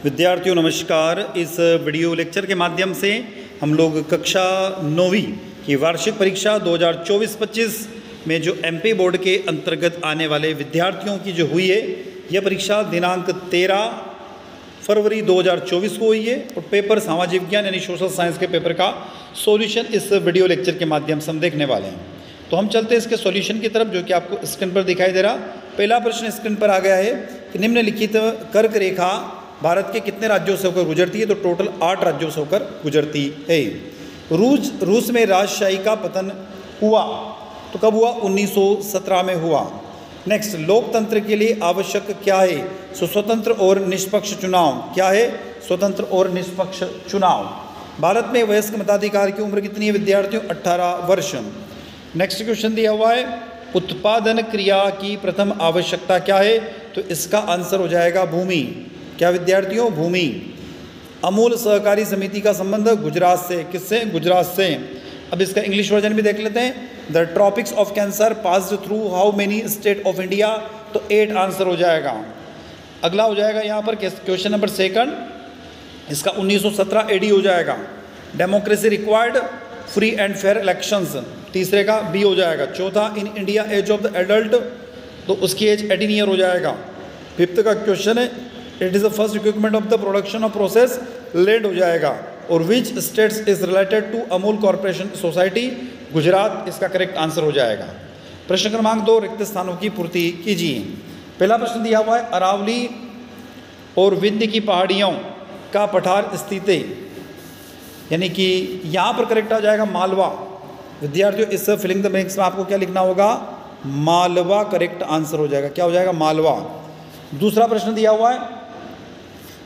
विद्यार्थियों नमस्कार। इस वीडियो लेक्चर के माध्यम से हम लोग कक्षा 9वीं की वार्षिक परीक्षा 2024-25 में जो एमपी बोर्ड के अंतर्गत आने वाले विद्यार्थियों की जो हुई है, यह परीक्षा दिनांक 13 फरवरी 2024 को हुई है और पेपर सामाजिक विज्ञान यानी सोशल साइंस के पेपर का सॉल्यूशन इस वीडियो लेक्चर के माध्यम से हम देखने वाले हैं। तो हम चलते हैं इसके सॉल्यूशन की तरफ, जो कि आपको स्क्रीन पर दिखाई दे रहा। पहला प्रश्न स्क्रीन पर आ गया है कि निम्नलिखित कर्क रेखा भारत के कितने राज्यों से होकर गुजरती है। तो टोटल 8 राज्यों से होकर गुजरती है। रूस में राजशाही का पतन हुआ तो कब हुआ? 1917 में हुआ। नेक्स्ट, लोकतंत्र के लिए आवश्यक क्या है? स्वतंत्र और निष्पक्ष चुनाव। क्या है? स्वतंत्र और निष्पक्ष चुनाव। भारत में वयस्क मताधिकार की उम्र कितनी है विद्यार्थियों? 18 वर्ष। नेक्स्ट क्वेश्चन दिया हुआ है, उत्पादन क्रिया की प्रथम आवश्यकता क्या है? तो इसका आंसर हो जाएगा भूमि। क्या विद्यार्थियों? भूमि। अमूल सहकारी समिति का संबंध गुजरात से। किससे? गुजरात से। अब इसका इंग्लिश वर्जन भी देख लेते हैं। The tropics of cancer passed through how many state of India. तो 8 आंसर हो जाएगा। अगला हो जाएगा यहाँ पर क्वेश्चन नंबर 2, इसका 1917 एडी हो जाएगा। Democracy required free and fair elections. तीसरे का बी हो जाएगा। चौथा, in India age of the adult, तो उसकी एज 18 ईयर हो जाएगा। फिफ्थ का क्वेश्चन है, it is the first equipment of the production of process land हो जाएगा। और which states is related to Amul corporation society? Gujarat इसका करेक्ट आंसर हो जाएगा। प्रश्न क्रमांक 2, रिक्त स्थानों की पूर्ति कीजिए। पहला प्रश्न दिया हुआ है, अरावली और विंध्य की पहाड़ियों का पठार स्थित है, यानी कि यहाँ पर करेक्ट आ जाएगा मालवा। विद्यार्थियों इस फिलिंग द ब्लैंक्स में आपको क्या लिखना होगा? मालवा करेक्ट आंसर हो जाएगा। क्या हो जाएगा? मालवा। दूसरा प्रश्न दिया हुआ है,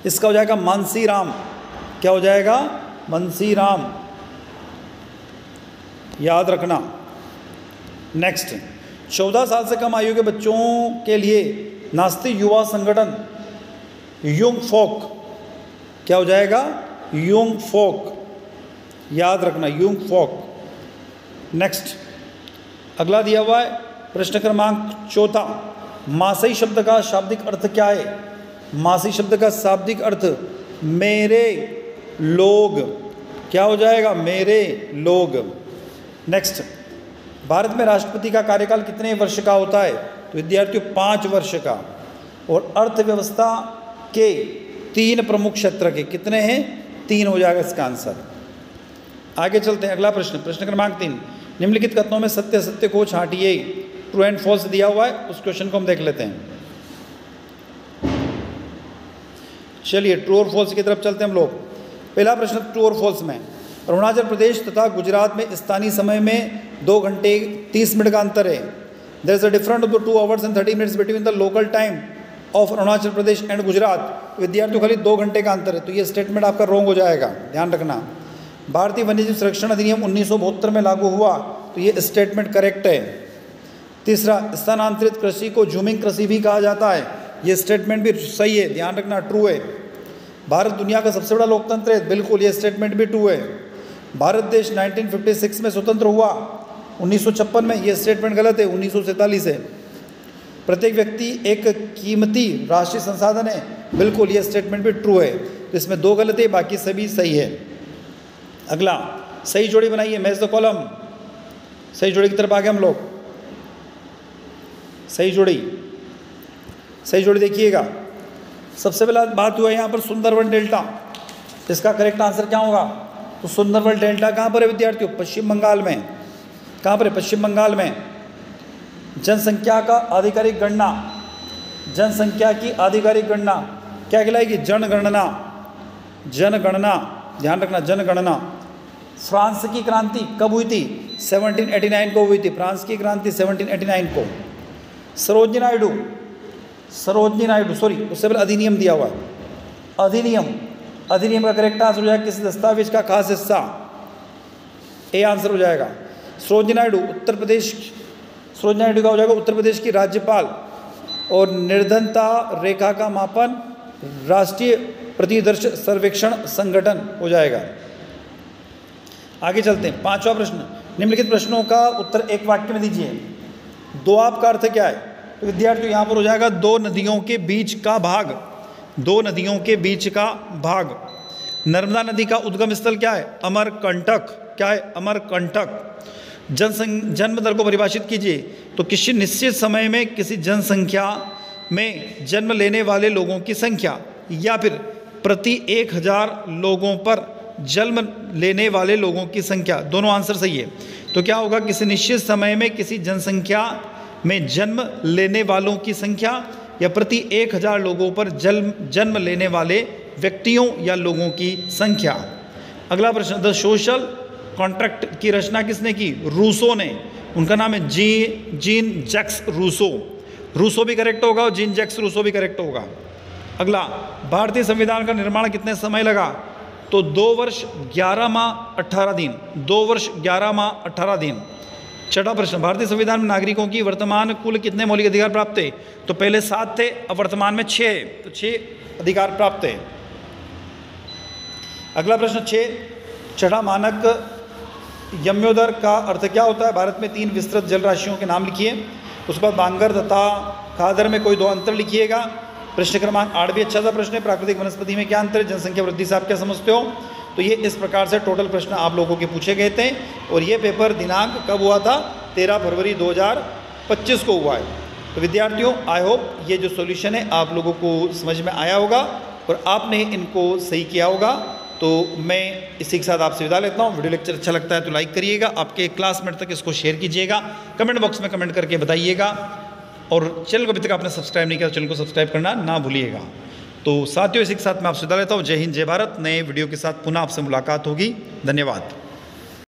इसका हो जाएगा मानसीराम। क्या हो जाएगा? मानसीराम, याद रखना। नेक्स्ट, 14 साल से कम आयु के बच्चों के लिए नास्तिक युवा संगठन यंग फोक। क्या हो जाएगा? यंग फोक, याद रखना, यंग फोक। नेक्स्ट, अगला दिया हुआ है प्रश्न क्रमांक 4, मासई शब्द का शाब्दिक अर्थ क्या है? मासी शब्द का शाब्दिक अर्थ मेरे लोग। क्या हो जाएगा? मेरे लोग। नेक्स्ट, भारत में राष्ट्रपति का कार्यकाल कितने वर्ष का होता है? तो विद्यार्थियों 5 वर्ष का। और अर्थव्यवस्था के 3 प्रमुख क्षेत्र के कितने हैं? 3 हो जाएगा इसका आंसर। आगे चलते हैं, अगला प्रश्न, प्रश्न क्रमांक 3, निम्नलिखित कथनों में सत्य सत्य को छांटिए। ट्रू एंड फॉल्स दिया हुआ है, उस क्वेश्चन को हम देख लेते हैं। चलिए ट्रू और फॉल्स की तरफ चलते हैं हम लोग। पहला प्रश्न ट्रू और फॉल्स में, अरुणाचल प्रदेश तथा गुजरात में स्थानीय समय में 2 घंटे 30 मिनट का अंतर है। There is a difference of the 2 hours and 30 minutes between the local time of Arunachal Pradesh and Gujarat. विद्यार्थियों खाली 2 घंटे का अंतर है, तो ये स्टेटमेंट आपका रॉन्ग हो जाएगा, ध्यान रखना। भारतीय वन्यजीव संरक्षण अधिनियम 1972 में लागू हुआ, तो ये स्टेटमेंट करेक्ट है। तीसरा, स्थानांतरित कृषि को झूमिंग कृषि भी कहा जाता है, ये स्टेटमेंट भी सही है, ध्यान रखना, ट्रू है। भारत दुनिया का सबसे बड़ा लोकतंत्र है, बिल्कुल, ये स्टेटमेंट भी ट्रू है। भारत देश 1956 में स्वतंत्र हुआ, 1956 में, ये स्टेटमेंट गलत है, 1947 है। प्रत्येक व्यक्ति एक कीमती राष्ट्रीय संसाधन है, बिल्कुल, ये स्टेटमेंट भी ट्रू है। तो इसमें 2 गलत है, बाकी सभी सही है। अगला, सही जोड़ी बनाइए, मैच द कॉलम। सही जोड़ी की तरफ आ गए हम लोग। सही जोड़ी देखिएगा। सबसे पहला बात हुआ यहाँ पर सुंदरवन डेल्टा, इसका करेक्ट आंसर क्या होगा? तो सुंदरवन डेल्टा कहाँ पर है विद्यार्थियों? पश्चिम बंगाल में। कहाँ पर है? पश्चिम बंगाल में। जनसंख्या का आधिकारिक गणना, जनसंख्या की आधिकारिक गणना क्या कहलाएगी? जनगणना, जनगणना, ध्यान रखना, जनगणना। फ्रांस की क्रांति कब हुई थी? 1789 को हुई थी, फ्रांस की क्रांति 1789 को। सरोजनी नायडू, सॉरी, उससे पहले अधिनियम दिया हुआ है, अधिनियम का करेक्ट आंसर हो जाएगा किसी दस्तावेज का खास हिस्सा, ए आंसर हो जाएगा। सरोजनी नायडू का हो जाएगा उत्तर प्रदेश की राज्यपाल। और निर्धनता रेखा का मापन राष्ट्रीय प्रतिदर्श सर्वेक्षण संगठन हो जाएगा। आगे चलते हैं, 5वां प्रश्न, निम्नलिखित प्रश्नों का उत्तर एक वाक्य में दीजिए। दोआब का अर्थ क्या है? तो विद्यार्थियों यहाँ पर हो जाएगा 2 नदियों के बीच का भाग, दो नदियों के बीच का भाग। नर्मदा नदी का उद्गम स्थल क्या है? अमरकंटक। क्या है? अमरकंटक। जन्म दर को परिभाषित कीजिए। तो किसी निश्चित समय में किसी जनसंख्या में जन्म लेने वाले लोगों की संख्या या फिर प्रति 1000 लोगों पर जन्म लेने वाले लोगों की संख्या, दोनों आंसर सही है। तो क्या होगा? किसी निश्चित समय में किसी जनसंख्या में जन्म लेने वालों की संख्या या प्रति 1000 लोगों पर जन्म लेने वाले व्यक्तियों या लोगों की संख्या। अगला प्रश्न, द सोशल कॉन्ट्रैक्ट की रचना किसने की? रूसो ने। उनका नाम है जीन जैक्स रूसो। रूसो भी करेक्ट होगा और जीन जैक्स रूसो भी करेक्ट होगा। अगला, भारतीय संविधान का निर्माण कितने समय लगा? तो 2 वर्ष 11 माह 18 दिन। 2 वर्ष 11 माह 18 दिन। छठा प्रश्न, भारतीय संविधान में नागरिकों की वर्तमान कुल कितने मौलिक अधिकार प्राप्त है? तो पहले 7 थे, अब वर्तमान में 6 है, तो 6 अधिकार प्राप्त है। अगला प्रश्न 6, छठा, मानक यम्योदर का अर्थ क्या होता है? भारत में 3 विस्तृत जल राशियों के नाम लिखिए। उसके बाद बांगर तथा खादर में कोई 2 अंतर लिखिएगा। प्रश्न क्रमांक 8 भी अच्छा सा प्रश्न है। प्राकृतिक वनस्पति में क्या अंतर है? जनसंख्या वृद्धि से आप क्या समझते हो? तो ये इस प्रकार से टोटल प्रश्न आप लोगों के पूछे गए थे और ये पेपर दिनांक कब हुआ था? 13 फरवरी 2025 को हुआ है। तो विद्यार्थियों, आई होप ये जो सॉल्यूशन है आप लोगों को समझ में आया होगा और आपने इनको सही किया होगा। तो मैं इसी के साथ आपसे विदा लेता हूँ। वीडियो लेक्चर अच्छा लगता है तो लाइक करिएगा, आपके क्लासमेट तक इसको शेयर कीजिएगा, कमेंट बॉक्स में कमेंट करके बताइएगा और चैनल को अभी तक आपने सब्सक्राइब नहीं किया तो चैनल को सब्सक्राइब करना ना भूलिएगा। तो साथियों, इसी के साथ मैं आपसे विदा लेता हूँ। जय हिंद, जय भारत। नए वीडियो के साथ पुनः आपसे मुलाकात होगी। धन्यवाद।